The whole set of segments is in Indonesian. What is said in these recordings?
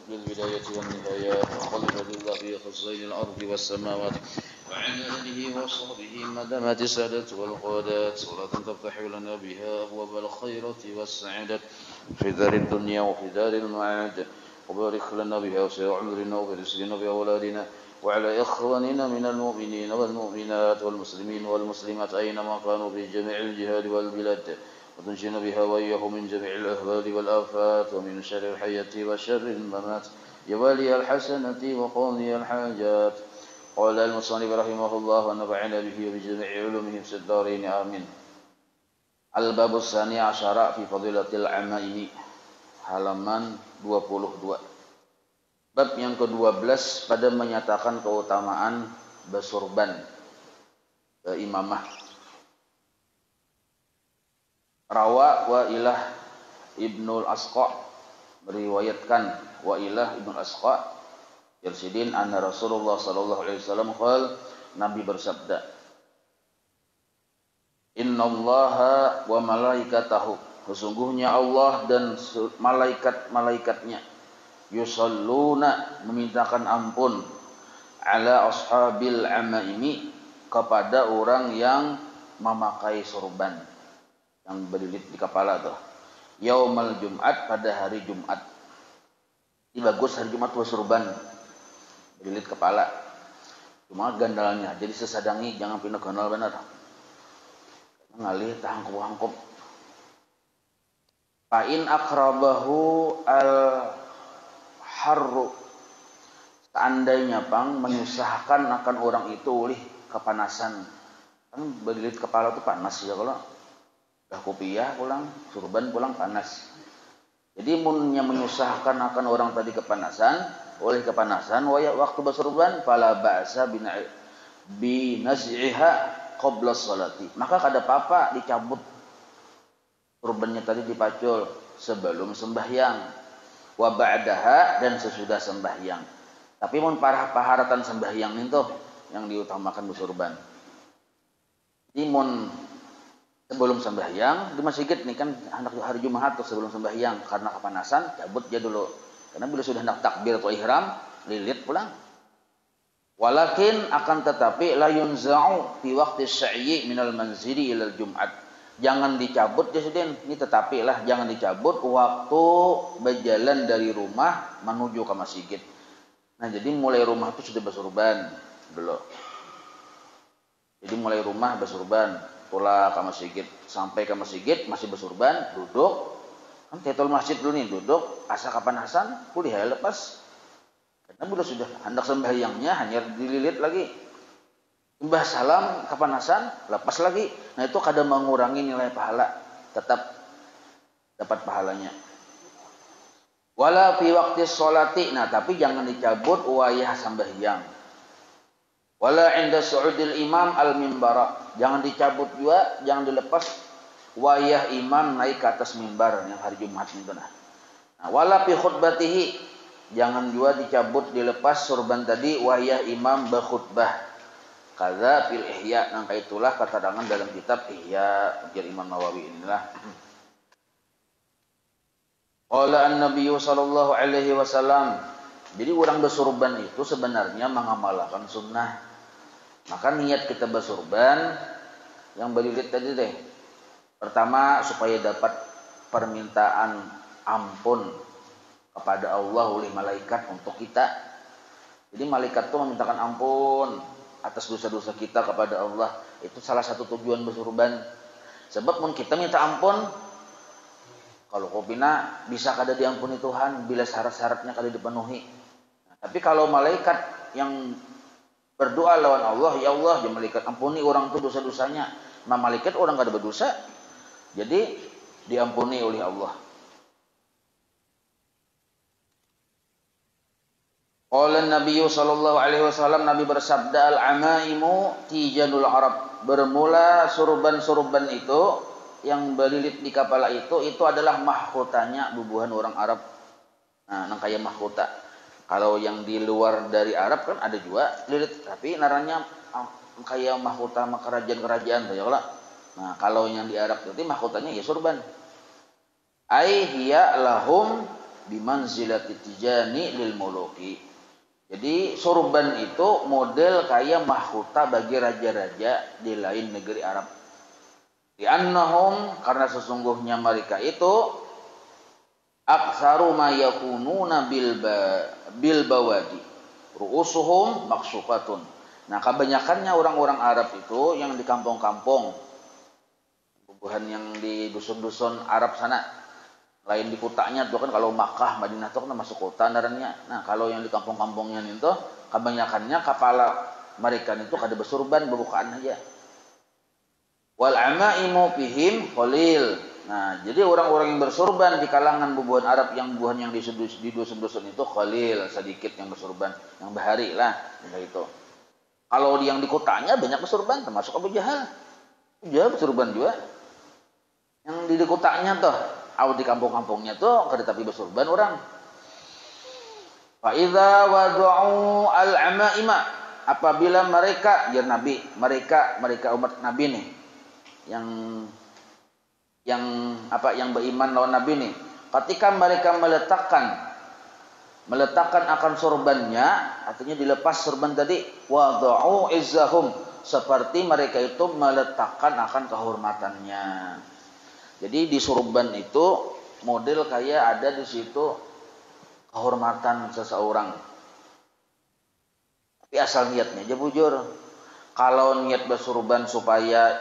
بالبداية والنهاية وخلف الله في خزين الأرض والسماوات وعلى آله وصحبه مدامات السادة والقادات صلاة تفتح لنا بها أبواب الخيرات والسعادة في دار الدنيا وفي دار المعاد وبارك لنا بها وسع عمرنا وبرزقنا بأولادنا وعلى إخواننا من المؤمنين والمؤمنات والمسلمين والمسلمات أينما كانوا في جميع الجهاد والبلاد وتنجينا بها وإياه من جميع الأهوال والآفات ومن شر الحياة وشر الممات يا والي الحسنة وقاضي الحاجات. قال المصنف رحمه الله ونفعنا به وبجميع علومه في الدارين آمين. Al-Bab Tsani Asyara fi Fadilatil Amaimi, halaman 22. Bab yang ke-12 pada menyatakan keutamaan bersurban, imamah. Rawa wa ilah Ibnul Asqa, meriwayatkan wa ilah Ibnul Asqa Yarsidin anna Rasulullah sallallahu alaihi wasallam qala, Nabi bersabda, Innallaha wa malaikatahu, sesungguhnya Allah dan malaikat-malaikatnya, yusalluna, memintakan ampun, ala ashabil amaimi, kepada orang yang memakai sorban, yang berlilit di kepala tuh. Yaumal Jumat, pada hari Jumat. Ini bagus hari Jumat tuh sorban, berlilit kepala. Cuma gandalnya, jadi sesadangi jangan pindah gandal benar. Ngalih tahangkup-hangkup. Fa'in akrabahu al-harru, seandainya pang menyusahkan akan orang itu oleh kepanasan. Kan berlilit kepala itu panas ya, kalau dah kopiah pulang, surban pulang panas. Jadi munnya menyusahkan akan orang tadi oleh kepanasan, waktu bersurban fala ba'sa binaz'iha qabla sholati, maka kada apa-apa dicabut surbannya tadi, dipacul sebelum sembahyang, wa ba'daha, dan sesudah sembahyang. Tapi mun paharatan sembahyang itu yang diutamakan bersurban. Jadi mun sebelum sembahyang di masjid nih kan hendak hari Jumat atau sebelum sembahyang, karena kepanasan cabut dia dulu, karena bila sudah hendak takbir atau ihram lilit pulang. Walakin, akan tetapi, la yunza'u fi waqti syai'i minal manzili ilal Jum'at, jangan dicabut ya Sidin, ini tetapi lah jangan dicabut waktu berjalan dari rumah menuju ke masjid. Nah jadi mulai rumah itu sudah bersurban dulu. Jadi mulai rumah bersurban, pula ke masjid, sampai ke masjid masih bersurban, duduk. Kan tetel masjid dulu nih, duduk, asa kapanasan, kuliah lepas. Karena bila sudah hendak sembahyangnya hanya dililit lagi. Sembah salam, kapanasan, lepas lagi. Nah itu kadang mengurangi nilai pahala, tetap dapat pahalanya. Wala fi waqti sholati, nah tapi jangan dicabut wayah sembahyang. Wala inda su'udil imam al-mimbara, jangan dicabut juga, jangan dilepas wayah imam naik ke atas mimbar yang hari Jumat itu nah. Wala fi khutbatihi, jangan juga dicabut dilepas surban tadi wayah imam berkhutbah. Kaza fil Ihya, nangka itulah keterangan dalam kitab Ihya ujar Imam Nawawi inilah. Qala an-nabiy sallallahu alaihi wasallam, jadi orang bersurban itu sebenarnya mengamalkan sunnah. Maka niat kita bersurban yang berlilit tadi deh. Pertama supaya dapat permintaan ampun kepada Allah oleh malaikat untuk kita. Jadi malaikat itu memintakan ampun atas dosa-dosa kita kepada Allah. Itu salah satu tujuan bersurban. Sebab mun kita minta ampun, kalau kopina bisa kada diampuni Tuhan bila syarat-syaratnya kada dipenuhi. Nah, tapi kalau malaikat yang berdoa lawan Allah, ya Allah, ya malaikat ampuni orang itu dosa-dosanya. Nah malaikat orang kada berdosa, jadi diampuni oleh Allah. Qala Nabi sallallahu alaihi wasallam, Nabi bersabda, al-amaimu tijanul Arab, bermula surban-surban itu yang berlilit di kepala itu adalah mahkotanya bubuhan orang Arab. Nah, nang kaya mahkota. Kalau yang di luar dari Arab kan ada juga lilit, tapi naranya kaya mahkota kerajaan-kerajaan ya lah. Nah, kalau yang di Arab berarti mahkotanya ya surban. Ai hiya lahum bimanzilati tijani lil muluki. Jadi sorban itu model kayak mahkota bagi raja-raja di lain negeri Arab. Li'annahum, karena sesungguhnya mereka itu aktsaru ma yakununa bil bawadi ru'usuhum maksufatun. Nah, kebanyakannya orang-orang Arab itu yang di kampung-kampung, bukan yang di dusun-dusun Arab sana, lain di kotanya tuh kan. Kalau Makkah, Madinah itu kan masuk kota darannya. Nah, kalau yang di kampung-kampungnya itu kebanyakannya kepala mereka itu kada bersurban, berbukaan aja. Wal amaimu fihim qalil. Nah, jadi orang-orang yang bersurban di kalangan bubuhan Arab yang bubuhan yang di dusun-dusun itu qalil, sedikit yang bersurban, yang bahari lah gitu. Kalau yang di kotanya banyak bersurban, termasuk Abu Jahal. Abu Jahal bersurban juga. Yang di kotanya tuh, atau di kampung-kampungnya tuh kada tapi bersurban orang. Fa idza wada'u al-amaima, apabila mereka ya Nabi, mereka umat Nabi nih yang beriman lawan Nabi nih, ketika mereka meletakkan akan sorbannya, artinya dilepas sorban tadi, wada'u izzahum, seperti mereka itu meletakkan akan kehormatannya. Jadi di sorban itu model kayak ada di situ kehormatan seseorang. Tapi asal niatnya aja bujur. Kalau niat bersorban supaya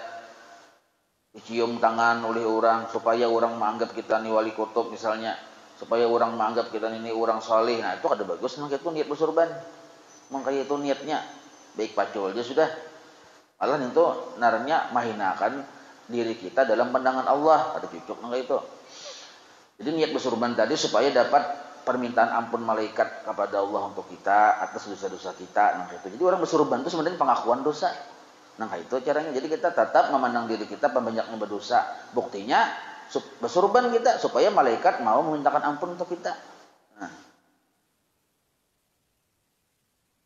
dicium tangan oleh orang, supaya orang menganggap kita ini wali kutub misalnya, supaya orang menganggap kita ini orang saleh, nah itu ada bagus, maka itu niat bersorban. Maka itu niatnya baik pacul aja sudah. Malah itu narnya mahinakan diri kita dalam pandangan Allah, ada cucuk maka itu. Jadi niat bersorban tadi supaya dapat permintaan ampun malaikat kepada Allah untuk kita atas dosa-dosa kita. Nah itu. Jadi orang bersorban itu sebenarnya pengakuan dosa. Nah itu caranya. Jadi kita tetap memandang diri kita pembanyaknya berdosa. Buktinya bersorban kita supaya malaikat mau memintakan ampun untuk kita. Nah,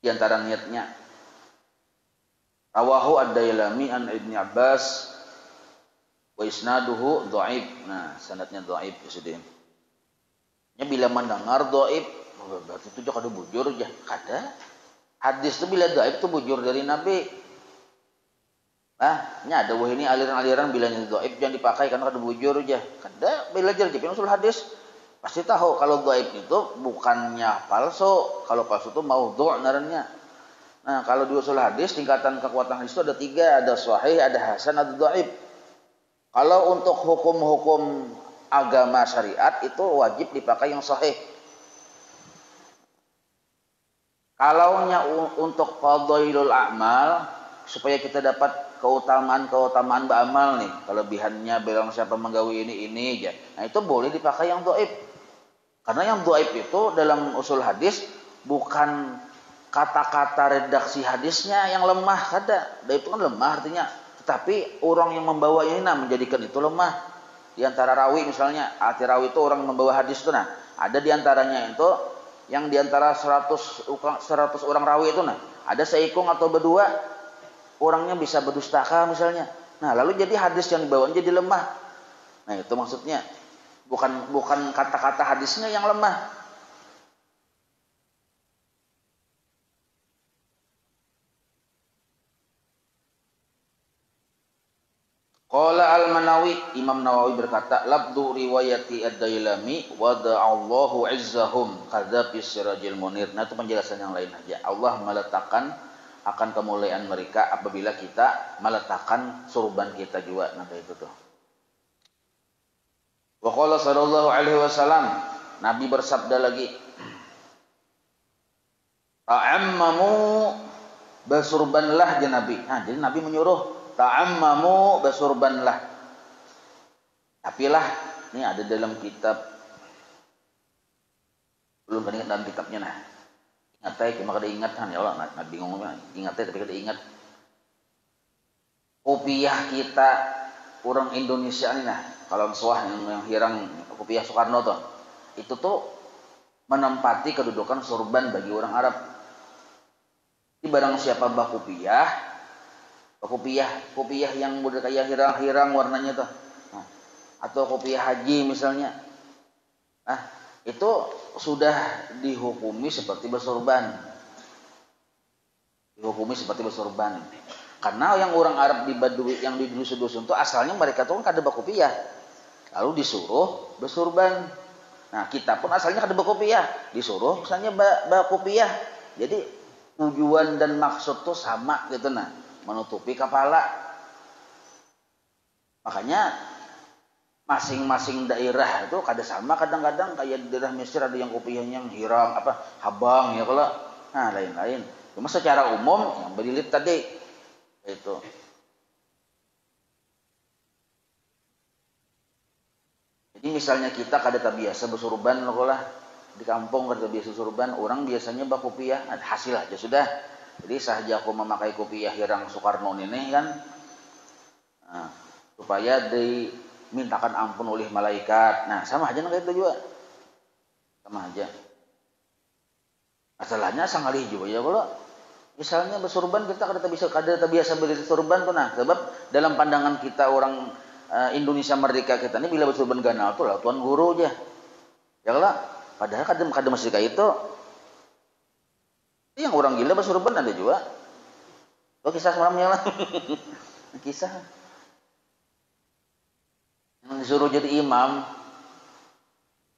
di antara niatnya. Rawahu ad-Dailami an Ibnu Abbas wa isnaduhu dhaif. Nah, sanadnya dhaif sudah. Ya bila mendengar dhaif, berarti itu kada bujur aja. Kada. Hadis itu bila dhaif itu bujur dari Nabi. Nah, ada wah ini aliran-aliran bilangnya dhaif jangan dipakai karena kada bujur aja. Kada, belajar je usul hadis pasti tahu kalau dhaif itu bukannya palsu. Kalau palsu itu maudhu' ngarannya. Nah, kalau di usul hadis tingkatan kekuatan hadis itu ada 3, ada sahih, ada hasan, ada dhaif. Kalau untuk hukum-hukum agama syariat itu wajib dipakai yang sahih. Kalaunya untuk fadhailul a'mal supaya kita dapat keutamaan beramal nih, kelebihannya bilang siapa menggawi ini aja. Nah, itu boleh dipakai yang dhaif. Karena yang dhaif itu dalam usul hadis bukan kata-kata redaksi hadisnya yang lemah, kada. Dhaif itu kan lemah artinya, tetapi orang yang membawa ini menjadikan itu lemah. Di antara rawi misalnya, arti rawi itu orang membawa hadis itu, nah ada di antaranya itu yang di antara 100 orang rawi itu, nah ada seikung atau berdua orangnya bisa berdustaka misalnya. Nah lalu jadi hadis yang dibawa jadi lemah. Nah itu maksudnya bukan kata-kata hadisnya yang lemah. Qala al-Manawi, Imam Nawawi berkata, labdu riwayati ad-Dailami wada'allahu izzahum kadza fi Sirajil Munir. Nah itu penjelasan yang lain aja. Allah meletakkan akan kemuliaan mereka apabila kita meletakkan surban kita juga. Nah itu tuh. Wa qala sallallahu alaihi wasallam, Nabi bersabda lagi, ta'ammamu bersurbanlah ya Nabi. Nah jadi Nabi menyuruh ta'ammamu bersurbanlah. Tapi lah, ini ada dalam kitab, belum ingat dalam kitabnya nah. Ingat aja, cuma kada ingat kan ya Allah, nak bingung ingat aja tapi kada ingat. Kopiah kita orang Indonesia ini nah, kalau suah yang hirang kopiah Soekarno tuh, itu tuh menempati kedudukan surban bagi orang Arab. Di barang siapa bah kopiah yang udah kayak hirang-hirang warnanya tuh, nah, atau kopiah haji misalnya, itu sudah dihukumi seperti bersorban. Dihukumi seperti bersorban. Karena yang orang Arab di Badui yang di dusun-dusun itu asalnya mereka tuh kan kada bakopiyah. Lalu disuruh bersorban. Nah, kita pun asalnya kada bakopiyah, disuruh misalnya bakopiyah. Jadi tujuan dan maksud tuh sama gitu nah, menutupi kepala. Makanya masing-masing daerah itu kada sama, kadang-kadang kayak di daerah Mesir ada yang kopiahnya yang hiram apa habang ya kalau nah lain-lain. Cuma secara umum yang berilit tadi itu. Jadi misalnya kita kada biasa bersurban loh lah di kampung kada biasa surban, orang biasanya bakopiah, hasil aja sudah. Jadi sahaja aku memakai kopiah hirang Soekarno ini kan, nah, supaya dimintakan ampun oleh malaikat. Nah sama aja nggak itu juga, sama aja. Masalahnya sangalih juga ya kalau misalnya bersurban kita kada biasa bersurban tuh nah, sebab dalam pandangan kita orang Indonesia merdeka kita ini bila bersurban ganal tuh lah tuan guru aja. Ya lah, padahal kada masih kayak itu. Yang orang gila bersurban ada juga. Oh kisah semalamnya lah. Kisah. Yang disuruh jadi imam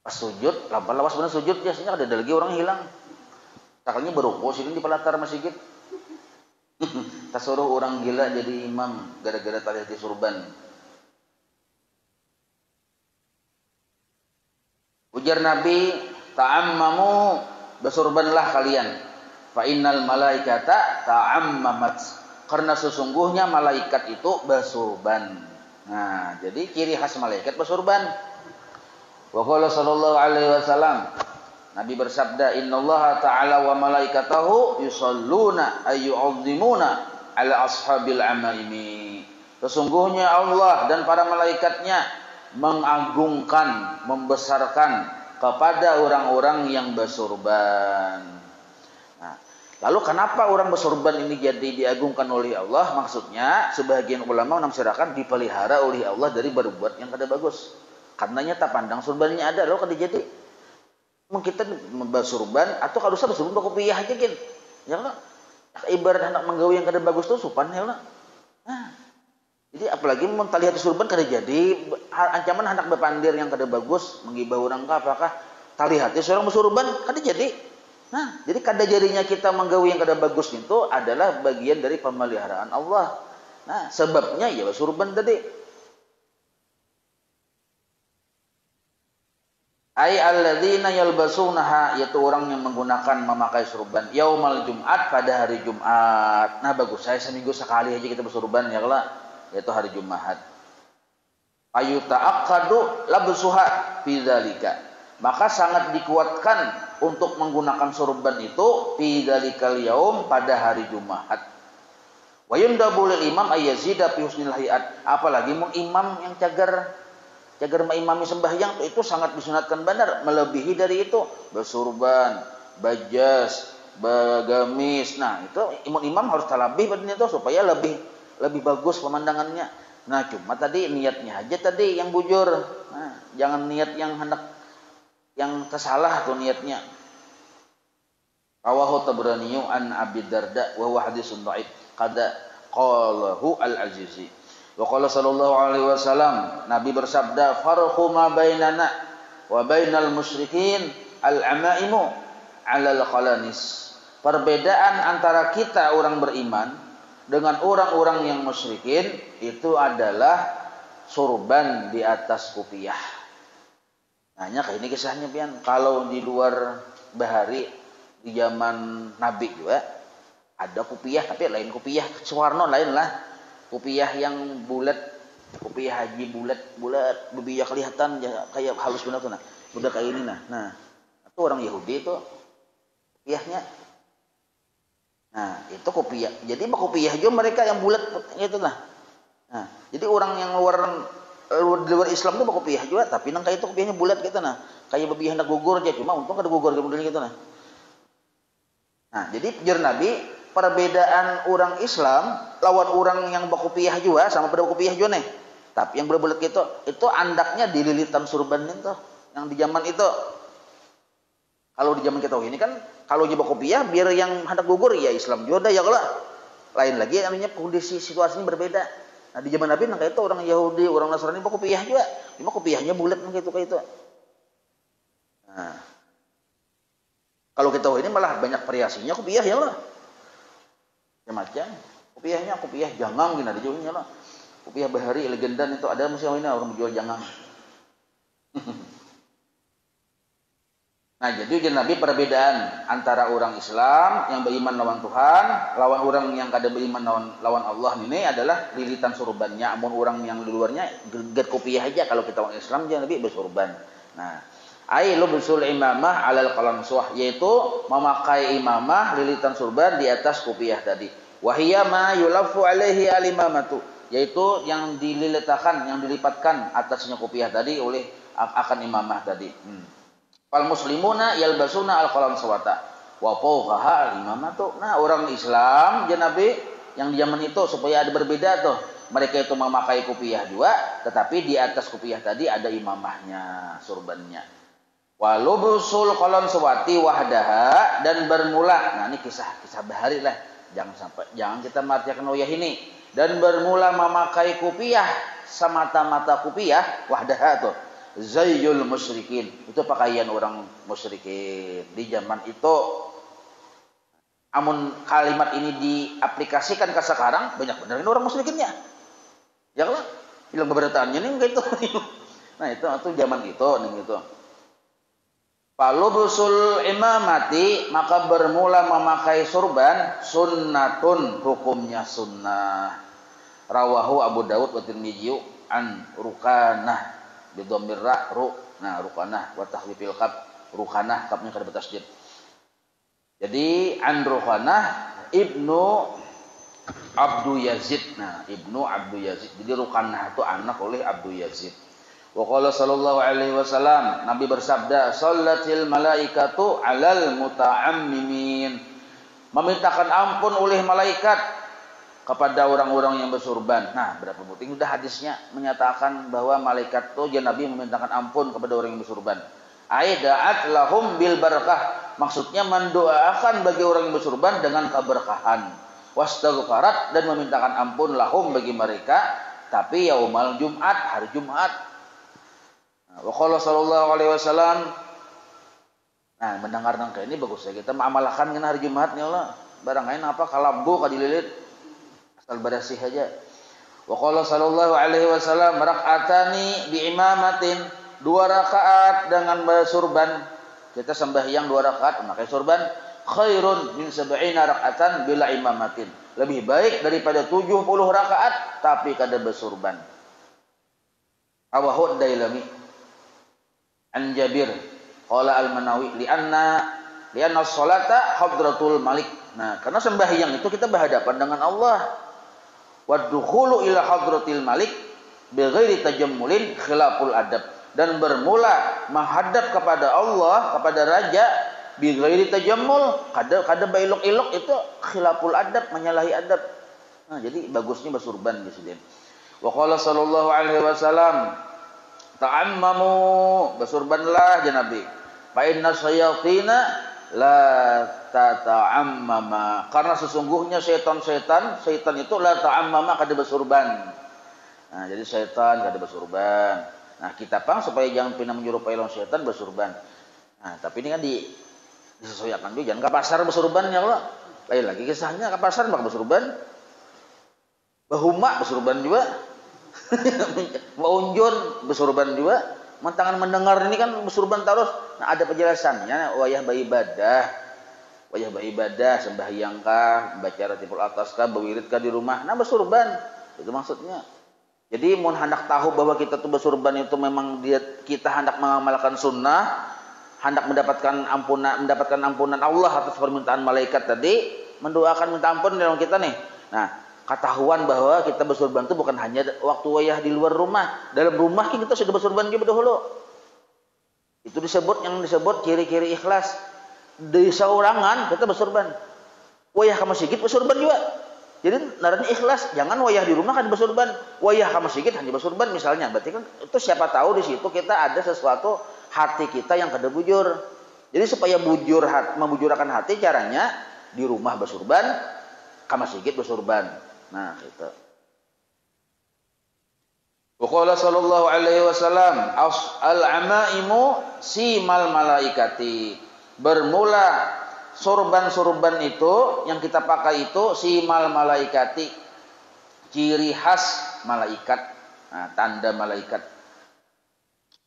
pas sujud, lawas benar sujud biasanya ada lagi orang hilang. Takalnya berukuk sini di pelatar masjid. Tak suruh orang gila jadi imam gara-gara tali hati surban. Ujar Nabi, ta'ammamu, bersurbanlah kalian. Fa innal malaikata ta'ammamat. Karena sesungguhnya malaikat itu bersurban. Nah, jadi ciri khas malaikat bersurban. Wa qala sallallahu alaihi wasallam, Nabi bersabda, innallaha ta'ala wa malaikatahu yusalluna ayyu'azzimuna ala ashabil amaimi. Sesungguhnya Allah dan para malaikatnya mengagungkan, membesarkan kepada orang-orang yang bersurban. Nah, lalu kenapa orang bersurban ini jadi diagungkan oleh Allah? Maksudnya sebagian ulama menafsirkan dipelihara oleh Allah dari berbuat yang kada bagus. Karenanya tak pandang surbannya ada, lalu kada jadi. Mungkin kita bersurban atau kalau usah bersurban bakopiyah aja kan. Ya kan? Ibarat anak menggawe yang kada bagus tuh supan ya kan. Nah, jadi apalagi mau tali hati surban kada jadi, ancaman anak bepandir yang kada bagus menggibah orang kah apakah tali hati seorang bersurban kada jadi. Nah, jadi kada jadinya kita menggawe yang kada bagus itu adalah bagian dari pemeliharaan Allah. Nah, sebabnya ya bersurban tadi. Ai alladzina yalbasunaha, yaitu orang yang menggunakan memakai surban yaumal Jumat, pada hari Jumat. Nah bagus, saya seminggu sekali aja kita bersurban ya kalau yaitu hari Jumat. Ayuta'aqqadu labsuha fi dzalika. Maka sangat dikuatkan untuk menggunakan surban itu fi dzalikal yaum, pada hari Jumat. Wa yundabu lil imam ayyazida fi husnil hayat. Apalagi mun imam yang cagar mengimami sembahyang itu sangat disunatkan benar, melebihi dari itu bersurban, bajas, bagamis. Nah itu imam harus talabih badannya itu supaya lebih bagus pemandangannya. Nah cuma tadi niatnya aja tadi yang bujur. Nah, jangan niat yang hendak yang tersalah tuh niatnya. Rawahu Tabrani an Abi Darda wa huwa haditsun dhaif qad qalahu al-Azizi. Wa qala sallallahu alaihi wasallam, Nabi bersabda, farqu ma bainana wa bainal musyrikin al-amaimu 'alal khalanis. Perbedaan antara kita orang beriman dengan orang-orang yang musyrikin itu adalah surban di atas kopiah. Nanya kayak ini kisahnya pian. Kalau di luar bahari di zaman Nabi juga ada kopiah, tapi lain kopiah Soekarno lain lah. Kopiah yang bulat, kopiah haji bulat, bebiya kelihatan ya, kayak halus benar tuh nah. Udah kayak ini nah. Nah, itu orang Yahudi itu kopiahnya. Nah, itu kopiah. Jadi kopiah juga mereka yang bulat itu nah. Nah, jadi orang yang luar Islam itu kopiah juga, tapi nang kayak itu kopiahnya bulat gitu nah. Kayak bebiya hendak gugur aja, cuma untung kada gugur kemudian gitu nah. Nah, jadi jar Nabi perbedaan orang Islam lawan orang yang berkopiah juga sama pada kopiah juga nih. Tapi yang berbulat gitu itu andaknya di lilitan surban itu yang di zaman itu. Kalau di zaman kita ini kan kalau nyoba kopiah biar yang hendak gugur ya Islam juga ya kalau lain lagi artinya kondisi situasinya berbeda. Nah di zaman Nabi nang itu orang Yahudi, orang Nasrani mau kopiah juga. Cuma kopiahnya bulat kayak itu. Nah, kalau kita ini malah banyak variasinya kopiah ya lah. Macam kopiahnya kopiah jangang gini ada jauhnya lah. Kopiah bahari legendan itu ada musim ini orang menjual jangang. Nah jadi Nabi perbedaan antara orang Islam yang beriman lawan Tuhan lawan orang yang kada beriman lawan Allah ini adalah lilitan surbannya. Amun orang yang di luarnya geget kopiah aja. Kalau kita orang Islam jangan Nabi bersurban. Nah ai lubsul imamah alal qalamsuh, yaitu memakai imamah lilitan surban di atas kopiah tadi. Wahiyya ma yulafu alaihi al-imamatu, yaitu yang dililitakan, yang dilipatkan atasnya kopiah tadi oleh akan imamah tadi. Fal muslimuna yalbasuna al-qalamsuwata wa fawqaha al-imamatu. Nah, orang Islam ya Nabi yang di zaman itu supaya ada berbeda tuh. Mereka itu memakai kopiah juga, tetapi di atas kopiah tadi ada imamahnya, surbannya. Walubusul qalamsuwati wahdaha, dan bermula. Nah, ini kisah bahari lah. Jangan kita marjakan wayah ini. Dan bermula memakai kopiah semata-mata kopiah wahdaha tuh. Zayyul musyrikin, itu pakaian orang musyrikin di zaman itu. Amun kalimat ini diaplikasikan ke sekarang banyak benerin orang musyrikinnya. Ya kan? Bilang keberataannya nih kayak itu. Nah, itu zaman itu nih gitu. Falubusul imamati, maka bermula memakai surban sunnatun, hukumnya sunnah. Rawahu Abu Dawud wa Tirmidzi an Rukanah bidhammir ra ru. Nah, Rukanah wa tahwifil qaf, Rukanah qafnya kada bertasydid. Jadi an Rukanah Ibnu Abdu Yazid. Nah, Ibnu Abdu Yazid. Jadi Rukanah itu anak oleh Abdu Yazid. Wa qala sallallahu alaihi wasallam, Nabi bersabda, "Shallatil malaikatu 'alal muta'ammimin." Memintakan ampun oleh malaikat kepada orang-orang yang bersurban. Nah, berapa penting sudah hadisnya menyatakan bahwa malaikat itu ya Nabi memintakan ampun kepada orang yang bersurban. Aida'at lahum bil barakah, maksudnya mendoakan bagi orang yang bersurban dengan keberkahan. Wastaghfarat, dan memintakan ampun lahum bagi mereka, tapi yaumal Jumat, hari Jumat. Wa qala sallallahu alaihi wasallam. Nah, mendengar nang ini bagus ya kita mengamalkan dengan hari Jumat nih Allah. Barang lain apa kalambu kadililit asal berasih aja. Wa qala sallallahu alaihi wasallam rak'atani bi imamatin, 2 rakaat dengan bersurban. Kita sembahyang 2 rakaat memakai surban, khairun min 70 rak'atan bila imamatin. Lebih baik daripada 70 rakaat tapi kada bersurban. Rawahu Dailami an Jabir qala al-Manawi lianna sholata hadratul malik. Nah, karena sembahyang itu kita berhadapan dengan Allah. Waddukhulu ila hadratil malik bighairi tajammulin khilaful adab, dan bermula menghadap kepada Allah, kepada raja bighairi tajammul, kada bailok-ilok, itu khilaful adab, menyalahi adab. Nah, jadi bagusnya bersurban di sini. Wa qala sallallahu alaihi wasallam ta'ammamu, bersurbanlah ya Nabi. Fa inna syayatina la tata'ammama, karena sesungguhnya setan itu la ta'ammama, kada bersurban. Nah, jadi setan kada bersurban. Nah, kita pang supaya jangan pernah menyerupai lawan setan bersurban. Nah, tapi ini kan disesuaikan juga, jangan ke pasar bersurban ya Allah. Lain lagi kisahnya ke pasar mak bersurban. Bahuma bersurban juga. Maunjun bersurban juga. Mentangan mendengar ini kan bersurban terus. Nah, ada penjelasannya, wayah beribadah, sembahyang kah, baca Ratibul Atas kah, berwirid kah di rumah. Nah, bersurban. Itu maksudnya. Jadi mau hendak tahu bahwa kita tuh bersurban itu memang kita hendak mengamalkan sunnah, hendak mendapatkan ampunan Allah atas permintaan malaikat tadi, mendoakan minta ampun dalam kita nih. Nah, ketahuan bahwa kita bersurban itu bukan hanya waktu wayah di luar rumah, dalam rumah kita sudah bersurban juga dahulu. Itu disebut ciri-ciri ikhlas. Di saurangan kita bersurban. Wayah ke masjid bersurban juga. Jadi naranya ikhlas, jangan wayah di rumah kan bersurban, wayah ke masjid hanya bersurban misalnya. Berarti kan itu siapa tahu di situ kita ada sesuatu hati kita yang kada bujur. Jadi supaya membujurkan hati caranya di rumah bersurban, ka masjid bersurban. Nah, gitu. Waqala sallallahu alaihi wasallam al-amaimu simal malaikati. Bermula surban-surban itu yang kita pakai itu simal malaikati, ciri khas malaikat. Nah, tanda malaikat.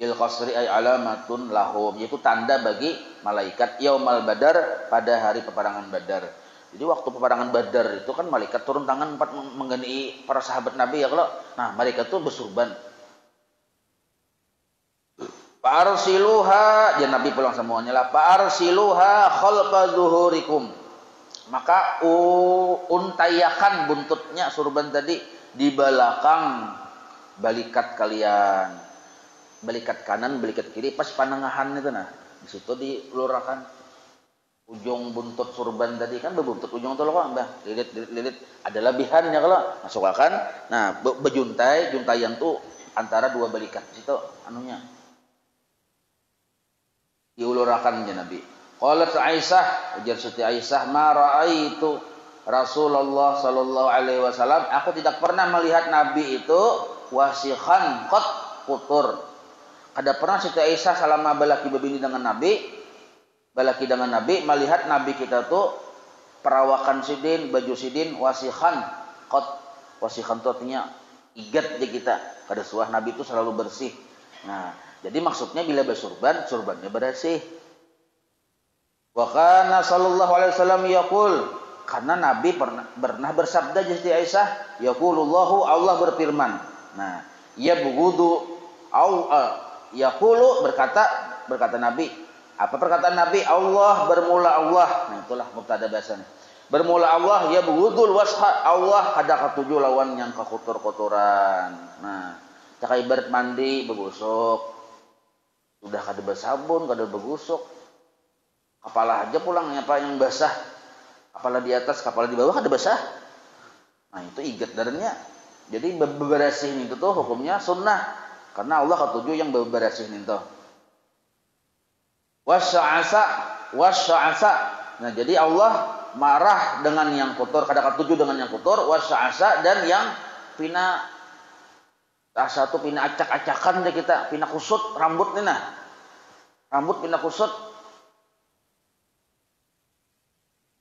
Il qasri ay alamatun lahum, yaitu tanda bagi malaikat yaumal badar, pada hari peperangan Badar. Jadi waktu peperangan Badar itu kan malaikat turun tangan 4 mengenai para sahabat Nabi ya kalau. Nah, mereka tuh bersurban. Fa'arsiluha, ya Nabi pulang semuanya lah. Fa'arsiluha khalfa zuhurikum. Maka untayakan buntutnya surban tadi di belakang balikat kalian. Balikat kanan, balikat kiri, pas panengahan itu nah. Di situ dilurahkan ujung buntut surban tadi kan berbuntut ujung itu loh kok, Mbah. Lilit ada lebihannya kalau masukkan. Nah, juntayan tuh antara dua balikat di situ anunya. Diulurahkan ya Nabi. Qalat Aisyah, ujar Siti Aisyah, ma raaitu Rasulullah sallallahu alaihi wasallam, aku tidak pernah melihat Nabi itu wasikhan qat kutur. Ada pernah Siti Aisyah selama balaki babini dengan Nabi, melihat Nabi kita tuh perawakan sidin, baju sidin wasikhan qat. Wasikhan itu artinya igat di kita. Kada suah Nabi itu selalu bersih. Nah, jadi maksudnya bila bersurban, surbannya bersih. Wa kana sallallahu alaihi wasallam yaqul, karena Nabi pernah bersabda Siti Aisyah, yaqulullahu, Allah berfirman. Nah, ya bugudu yaqulu, berkata Nabi. Apa perkataan Nabi? Allah, bermula Allah. Nah, itulah mubtada bahasanya. Bermula Allah, ya bugudul washa, Allah kada katuju lawan yang kekotor-kotoran. Nah, cak ibarat mandi begusuk. Sudah kada bersabun, kada begusuk. Kepala aja pulang apa yang basah. Kepala di atas, kepala di bawah kada basah. Nah, itu igat darahnya. Jadi bebersih itu tuh hukumnya sunnah. Karena Allah ketujuh yang bebersih itu. Wasya'asa. Nah, jadi Allah marah dengan yang kotor, kada ketujuh dengan yang kotor, wasya'asa, dan yang pina satu pina acak-acakan deh kita, pina kusut rambut nih nah. Rambut pina kusut.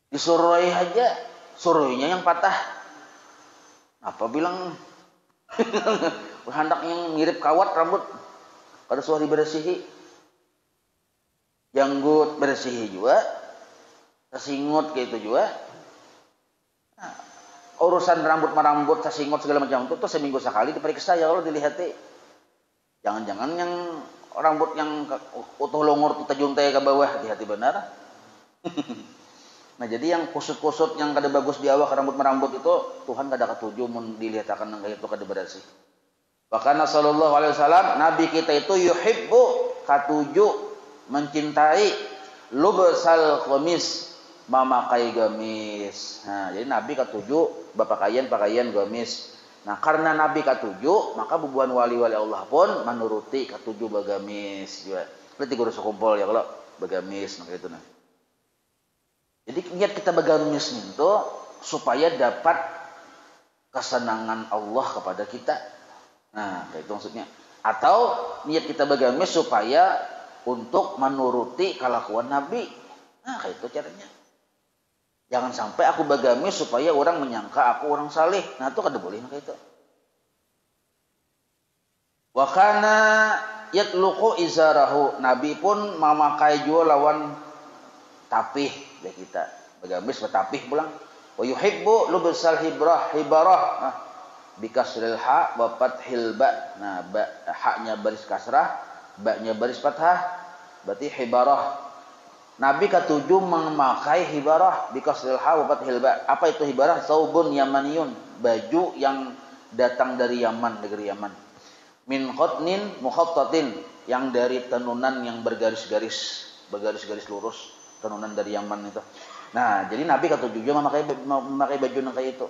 Disuruhi aja, suruhinya yang patah. Apa bilang hendak yang mirip kawat rambut kada suah dibersihi. Janggut bersihi juga, sasingut kayak itu juga. Nah, urusan rambut sasingut segala macam itu tuh seminggu sekali diperiksa ya kalau dilihat. Jangan-jangan yang rambut yang utuh longor tuh tajuntai ke bawah, hati-hati benar. Nah, jadi yang kusut-kusut yang kada bagus di awak rambut itu Tuhan kada ketujuh mun dilihatkan yang kayak itu kada bersih. Bahkan sallallahu alaihi wasallam, Nabi kita itu yuhibbu katuju, mencintai lubsal qamis, memakai gamis. Nah, jadi Nabi ketujuh pakaian gamis. Nah, karena Nabi ketujuh, maka bubuhan wali-wali Allah pun menuruti ketujuh bagamis juga. Berarti guru sekumpul ya kalau bagamis nah gitu nah. Jadi niat kita bagamis itu supaya dapat kesenangan Allah kepada kita. Nah, kayak itu maksudnya. Atau niat kita bagamis supaya untuk menuruti kelakuan Nabi. Nah, kayak itu caranya. Jangan sampai aku bagamis supaya orang menyangka aku orang saleh. Nah, itu kada boleh kayak itu. Wa kana yatluqu izarahu. Nabi pun memakai juga lawan tapih deh kita. Bagamis bertapih pulang. Wa yuhibbu lubsal hibarah. Nah, bikasril ha wa fathil ba. Nah, haknya baris kasrah, ba-nya baris fathah, berarti hibarah. Nabi ketujuh memakai hibarah bikasril ha wa fathil ba. Apa itu hibarah? Saubun yamaniyun, baju yang datang dari Yaman, negeri Yaman. Min qatnin mukhattatin, yang dari tenunan yang bergaris-garis lurus, tenunan dari Yaman itu. Nah, jadi Nabi ketujuh memakai baju yang kayak itu.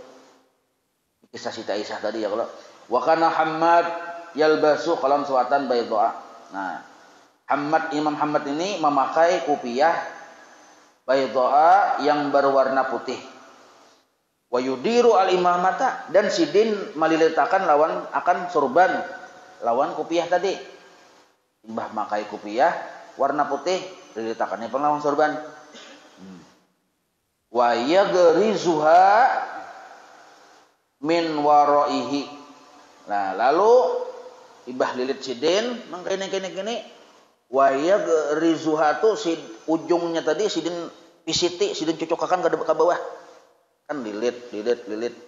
Kisah Siti Aisyah tadi ya kalau. Wa kana Hammad yalbasu qalam suwatan bayda'a. Nah, Imam Muhammad ini memakai kupiah bayda'a yang berwarna putih. Wa yudiru al-imamata, dan sidin meliletakkan lawan akan surban lawan kupiah tadi. Mbah makai kupiah warna putih, diletakkannya lawan surban. Wa yagrizuha min waraihi. Nah, lalu ibah lilit sidin mangkene wa yagrizuha tu ujungnya tadi sidin pisiti, sidin cocokakan ke bawah. Kan lilit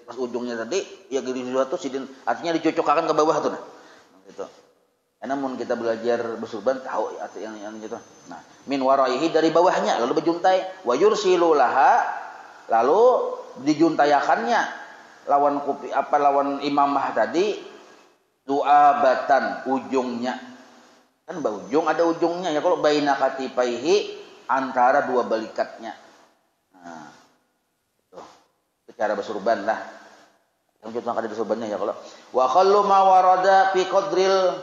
pas ujungnya tadi yagrizuha tu sidin artinya dicocokkan ke bawah tuh nah. Gitu. Namun kita belajar bersurban tahu arti yang gitu. Nah, min waraihi dari bawahnya lalu berjuntai, wa yursilu laha, lalu dijuntayakannya lawan imamah tadi du'abatan ujungnya. Kan ujung ada ujungnya ya, kalau baina katifaihi antara dua balikatnya. Nah, itu cara bersurban lah. Yang kita ada bersurbannya ya kalau wa khallu ma warada fi qadril,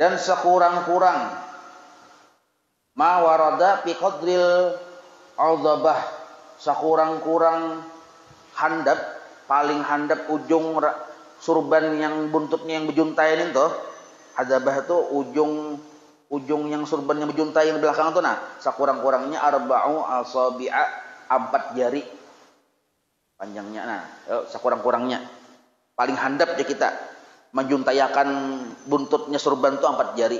dan sekurang-kurang ma warada fi qadril adzabah, sekurang-kurang handap, paling handap ujung surban yang buntutnya yang berjuntai itu. Adzabah itu ujung yang surban yang berjuntai yang di belakang itu, nah sekurang-kurangnya arba'u asabi'a, 4 jari panjangnya. Nah, sekurang-kurangnya paling handap ya kita menjuntayakan buntutnya surban itu 4 jari.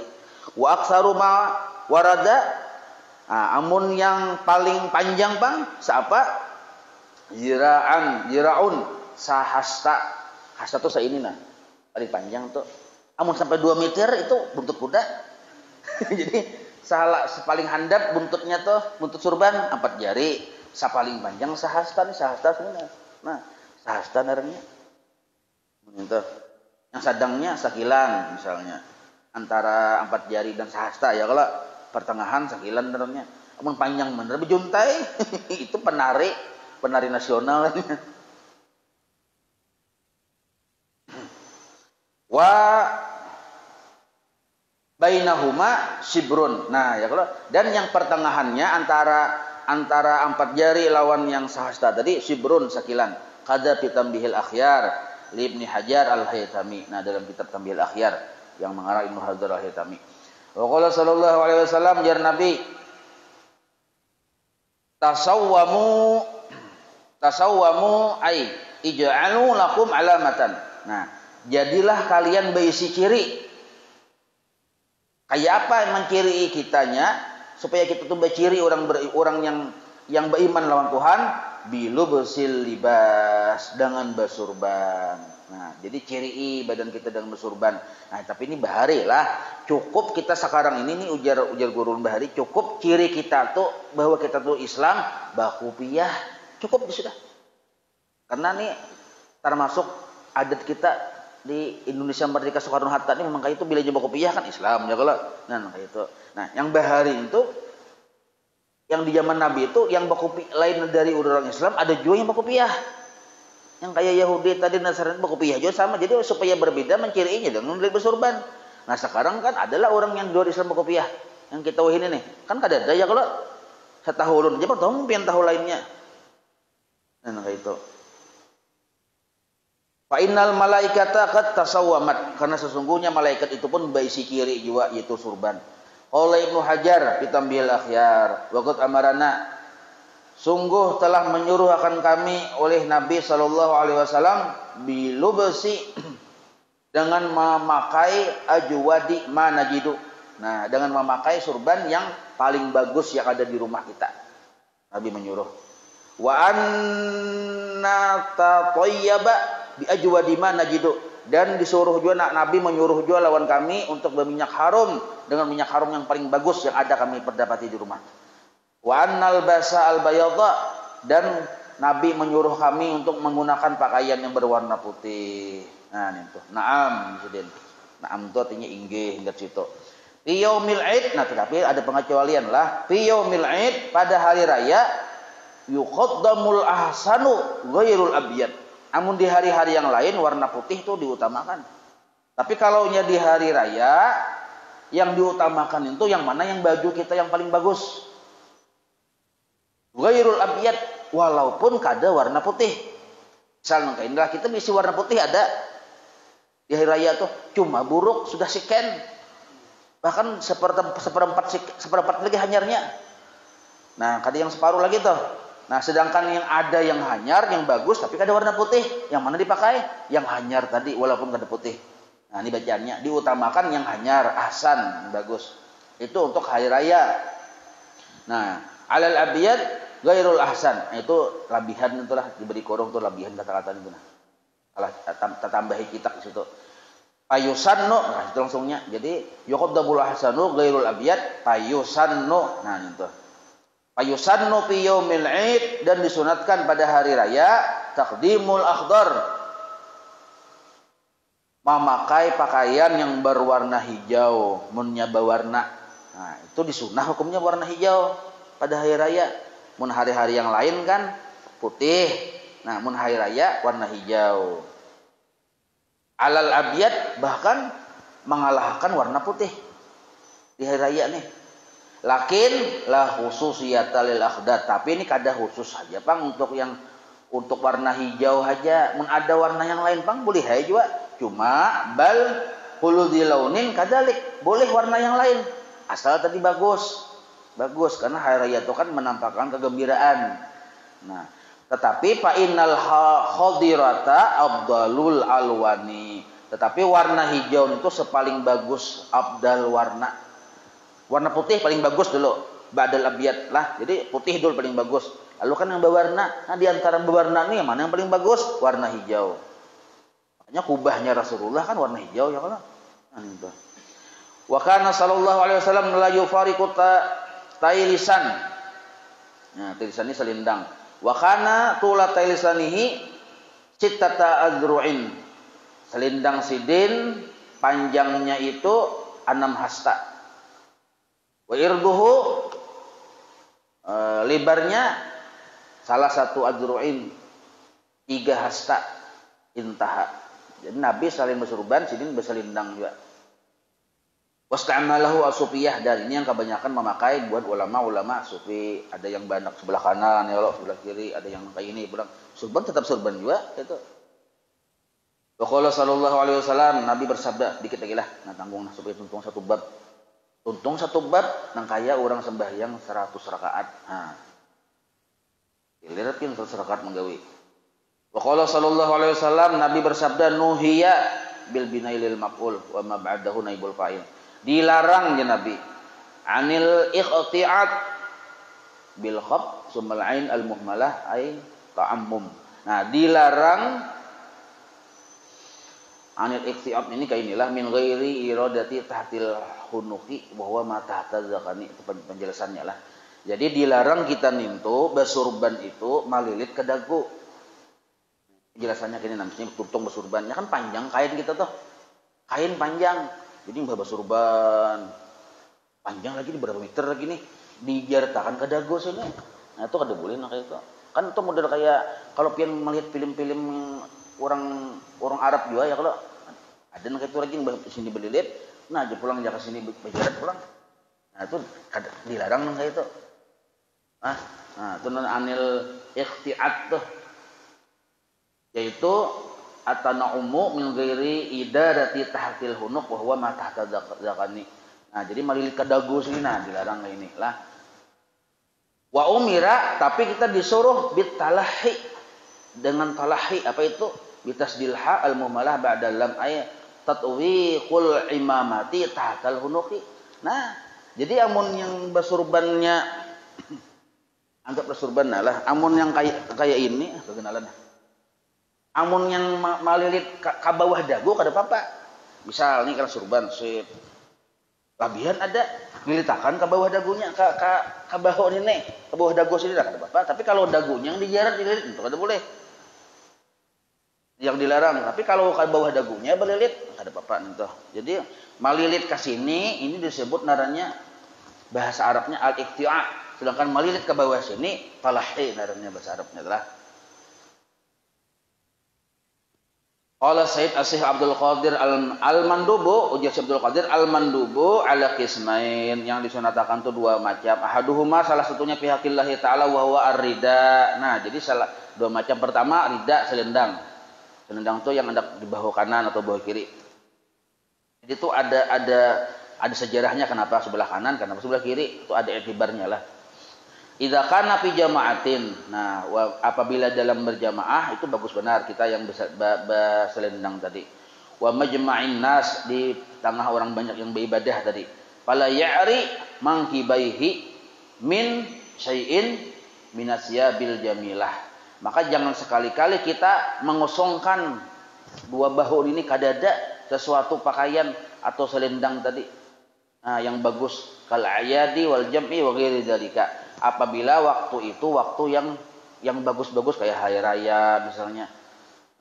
Wa aktsaru ma warada, amun yang paling panjang bang siapa? Ziraun sahasta. Hasta tuh seini nah paling panjang tuh. Amun sampai 2 meter itu buntut kuda. Jadi paling handap buntutnya tuh buntut surban 4 jari. Paling panjang sahasta sebenarnya. Nah, sahasta naranya. Itu. Yang sadangnya sakilan misalnya. Antara 4 jari dan sahasta ya, kalau pertengahan sakilan naranya. Amun panjang bener berjuntai itu penari nasional. Wa bainahuma sibrun. Nah, ya kalau dan yang pertengahannya antara 4 jari lawan yang sahasta tadi sibrun sakilan. Qadza fi tambihil akhyar li Ibnu Hajar al-Haytami. Nah, dalam kitab Tambihil Akhyar yang mengarang Ibnu Hajar al-Haytami. Wa qala sallallahu alaihi wasallam jar Nabi tasawwamu ay ij'alu lakum alamatan. Nah, jadilah kalian berisi ciri. Kayak apa yang menciri kitanya supaya kita tuh berciri orang yang beriman lawan Tuhan, bilu bersil libas dengan bersurban. Nah, jadi ciri badan kita dengan bersurban. Nah, tapi ini bahari lah. Cukup kita sekarang ini nih ujar guru bahari, cukup ciri kita tuh bahwa kita tuh Islam, bakupiah. Cukup sudah. Karena nih termasuk adat kita di Indonesia Merdeka Soekarno-Hatta ini memang kayak itu bila jumpa kopiah kan Islam ya kalau. Nah, kayak itu. Nah, yang bahari itu yang di zaman Nabi itu yang bakopi lain dari orang Islam ada juga yang bakopiah. Yang kayak Yahudi tadi Nasrani bakopiah juga sama. Jadi supaya berbeda mencirinya dengan bersurban. Nah, sekarang kan adalah orang yang luar Islam bakopiah. Yang kita ini nih. Kan kada ada ya kalau setahun aja potong pian tahu lainnya. Nah, kayak itu. Fa innal malaikata qad tasawwamat, karena sesungguhnya malaikat itu pun berisi ciri juga yaitu surban. Oleh Ibnu Hajar fi Tambihil Akhyar, wa qad amarana, sungguh telah menyuruh akan kami oleh Nabi sallallahu alaihi wasallam bilubsi dengan memakai ajwadi manajidu. Nah, dengan memakai surban yang paling bagus yang ada di rumah kita. Nabi menyuruh. Wa anna tatayyaba bi ajwadi ma najidu, dan disuruh juga Nabi menyuruh juga lawan kami untuk berminyak harum dengan minyak harum yang paling bagus yang ada kami perdapati di rumah. Wa annal basa al bayadha, dan Nabi menyuruh kami untuk menggunakan pakaian yang berwarna putih. Nah, itu. Naam, Presiden. Naam itu artinya inggih hingga situ. Fi yaumil id, nah tetapi ada pengecualian lah. Fi yaumil id, pada hari raya yuqaddamul ahsanu ghairul abyad. Namun di hari-hari yang lain warna putih itu diutamakan. Tapi kalau di hari raya yang diutamakan itu yang mana, yang baju kita yang paling bagus. Ghairul abyad, walaupun kada warna putih. Misalnya kainlah kita misi warna putih ada di hari raya tuh, cuma buruk sudah siken, bahkan seperempat lagi hanyarnya. Nah kada yang separuh lagi tuh. Nah sedangkan yang ada yang hanyar yang bagus tapi kada warna putih, yang mana dipakai? Yang hanyar tadi walaupun kada putih. Nah ini bacaannya, diutamakan yang hanyar, ahsan, yang bagus. Itu untuk hari raya. Nah alal abyad ghairul ahsan, itu labihan, itulah diberi korong tuh labihan kata-kata itu. Nah tambahi kitab di situ. Payusannu, nah itu langsungnya. Jadi yuqaddamul ahsanu ghairul abyad payusannu. Nah itu. Payusannu fi yaumil 'id, dan disunatkan pada hari raya taqdimul akhdar, memakai pakaian yang berwarna hijau, munnya berwarna. Nah, itu disunah hukumnya warna hijau pada hari raya. Mun hari-hari yang lain kan putih. Nah, mun hari raya warna hijau. Alal abyad, bahkan mengalahkan warna putih di hari raya nih. Lakin la khususiyata lil akhdar, tapi ini kada khusus saja Pang untuk warna hijau aja. Mun ada warna yang lain Pang boleh aja juga. Cuma bal huludhi launin kadalik, boleh warna yang lain asal tadi bagus karena hari raya itu kan menampakkan kegembiraan. Nah tetapi fa innal khadirata afdalul alwani, tetapi warna hijau itu sepaling bagus, afdal warna putih paling bagus dulu, ba'dal abyad lah. Jadi putih dulu paling bagus, lalu kan yang berwarna. Nah di antara berwarna ini yang mana yang paling bagus? Warna hijau. Makanya kubahnya Rasulullah kan warna hijau ya kalau. Nah, wa kana sallallahu alaihi wasallam la yufariqu tailisan. Nah, tailisan ini selindang. Wa kana tula tailisanihi sittata adru'in. Selindang sidin panjangnya itu 6 hasta. Wa irduhu lebarnya salah satu adru'in 3 hasta intaha. Jadi Nabi saling bersurban, sidin berselindang juga. Wasta'malahu asufiyah, dan ini yang kebanyakan memakai buat ulama-ulama sufi. Ada yang banyak sebelah kanan ya Allah, sebelah kiri, ada yang kayak ini bilang surban tetap surban juga itu. Wa qala sallallahu alaihi wasallam, Nabi bersabda, dikit lagi lah nah tanggung supaya tuntung satu bab nang kaya orang sembahyang 100 rakaat. Nah dilihatkan 100 rakaat menggawi. Wa qala sallallahu alaihi wasallam, Nabi bersabda, nuhiya bil binailil maf'ul wa ma ba'dahu naibul fa'il. Dilarang ya Nabi anil ikhti'at bil khab sumal ain al muhmalah ay ta'ammum. Nah dilarang anil ikhti'at ini kayak inilah min ghairi iradati tahtil hunuki bahwa ma tahta zakani, itu penjelasannya lah. Jadi dilarang kita nintu basurban itu malilit ke dagu. Penjelasannya gini, namanya tutung basurbannya kan panjang kain kita tuh, kain panjang. Jadi mbah surban panjang lagi, berapa meter lagi nih, dijartakan ke dagu sini. Nah itu kada boleh, nah kayak itu. Kan itu model kayak kalau pian melihat film-film orang Arab juga ya, kalau ada kayak itu lagi mbah sini belilit, nah aja pulang jangan sini berjarak pulang. Nah itu dilarang kayak itu. Nah itu anil ikhtiat tuh, yaitu atanaumu min ghairi idarati tahtil hunuk wa huwa ma tahta zakani. Nah, jadi malilit ke dagu sini, nah dilarang ini lah. Wa umira, tapi kita disuruh bit talahi, dengan talahi. Apa itu? Bitasdil ha al mumalah ba'da lam ay tatwiqul imamati tahtal hunuki. Nah, jadi amun yang bersurbannya anggap bersurban lah, amun yang kayak ini kegenalan. Amun yang malilit ke bawah dagu kada apa-apa. Misal nih kalau surban sip labihan ada dilitakan ke bawah dagunya, ke bahu ini, ke bawah dagu sini kada apa-apa. Tapi kalau dagunya yang dijarat dililit itu kada boleh. Yang dilarang. Tapi kalau ke bawah dagunya belilit kada apa-apa itu. Jadi malilit ke sini ini disebut naranya bahasa Arabnya al-iqti'a. Sedangkan malilit ke bawah sini talahi naranya bahasa Arabnya adalah. Qala Said Asy-Syaikh Abdul Qadir al-mandubu, ujar Syekh Abdul Qadir al-mandubu ala qismain, yang disunatakan itu dua macam. Ahaduhuma, salah satunya pihakillah taala wa huwa ar-rida. Nah, jadi salah dua macam. Pertama rida, selendang. Selendang itu yang ada di bahu kanan atau bahu kiri. Jadi itu ada sejarahnya kenapa sebelah kanan, kenapa sebelah kiri, itu ada etibarnya lah. Idza kana fi jama'atin. Nah, apabila dalam berjamaah itu bagus benar kita yang selendang tadi. Wa majma'in nas, di tengah orang banyak yang beribadah tadi. Fala ya'ri mankibaihi min syai'in minasyabil jamilah. Maka jangan sekali-kali kita mengosongkan dua bahu ini kadada sesuatu pakaian atau selendang tadi. Nah, yang bagus kal ayadi wal jam'i wa ghairi dzalika. Apabila waktu itu waktu yang bagus-bagus kayak hari raya misalnya,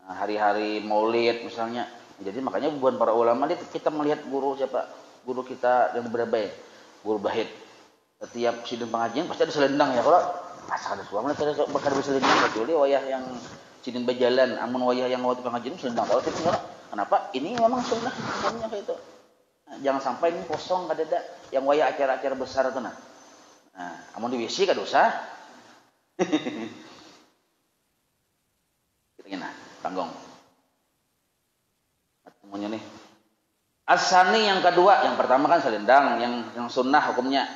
hari-hari Maulid misalnya. Jadi makanya buat para ulama kita melihat guru siapa? Guru kita yang berapa ya? Guru Bahid. Setiap sidang pengajian pasti ada selendang ya. Kalau asal ada suami kita bakal bisa selendang kecuali wayah yang sidang berjalan, amun wayah yang waktu pengajian selendang. Kalau itu kenapa? Ini memang sunnah hukumnya kayak itu. Nah, jangan sampai ini kosong kadada yang wayah acara-acara besar itu nah. Nah, amun di WC kan dosa. Kita tanggung. Semuanya nih. Asani yang kedua, yang pertama kan selendang, yang sunnah hukumnya.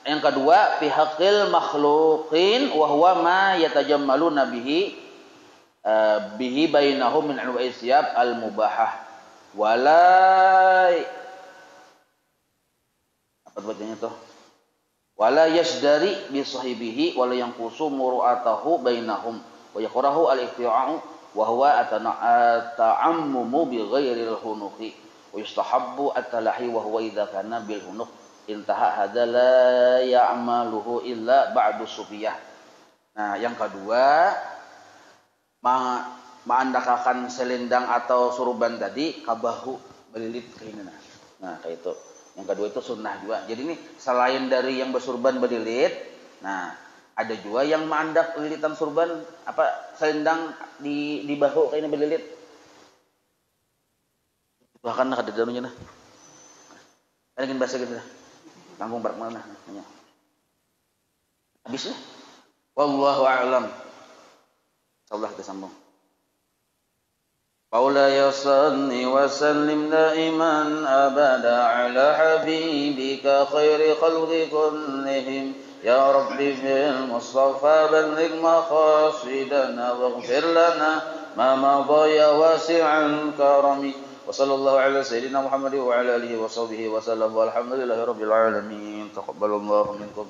Yang kedua, pihakil makhluqin wa huwa ma yatajammaluna bihi bainahum min anwa'i siyab al-mubahah. Walai apa bacanya tuh? Wala yasdari bi sahibihi wala yanqusu muru'atahu bainahum wa yakrahu al-iqti'a'u wa huwa ta'ammumu bi ghairil hunuqi wa yustahabbu at-talahi wa huwa idza kana bil hunuq intaha hadza la ya'maluhu illa ba'du sufiyah. Nah, yang kedua mengandakakan selendang atau surban tadi kabahu belilit kayak ini. Nah, kayak itu. Yang kedua itu sunnah juga. Jadi ini selain dari yang bersurban belilit, nah ada juga yang mandak lilitan surban apa selendang di bahu kayak ini belilit. Bahkan ada daunnya nah. Kan ingin bahasa gitu. Tanggung barak mana nanya. Habis ya. Wallahu a'lam. Insyaallah kita sambung. مولاي صل وسلم دائما أبدا على حبيبك خير خلق كلهم يا ربي بالمصطفى بلغ مقاصدنا واغفر لنا ما مضى يا واسع الكرم وصلى الله على سيدنا محمد وعلى آله وصحبه وسلم والحمد لله رب العالمين تقبل الله منكم.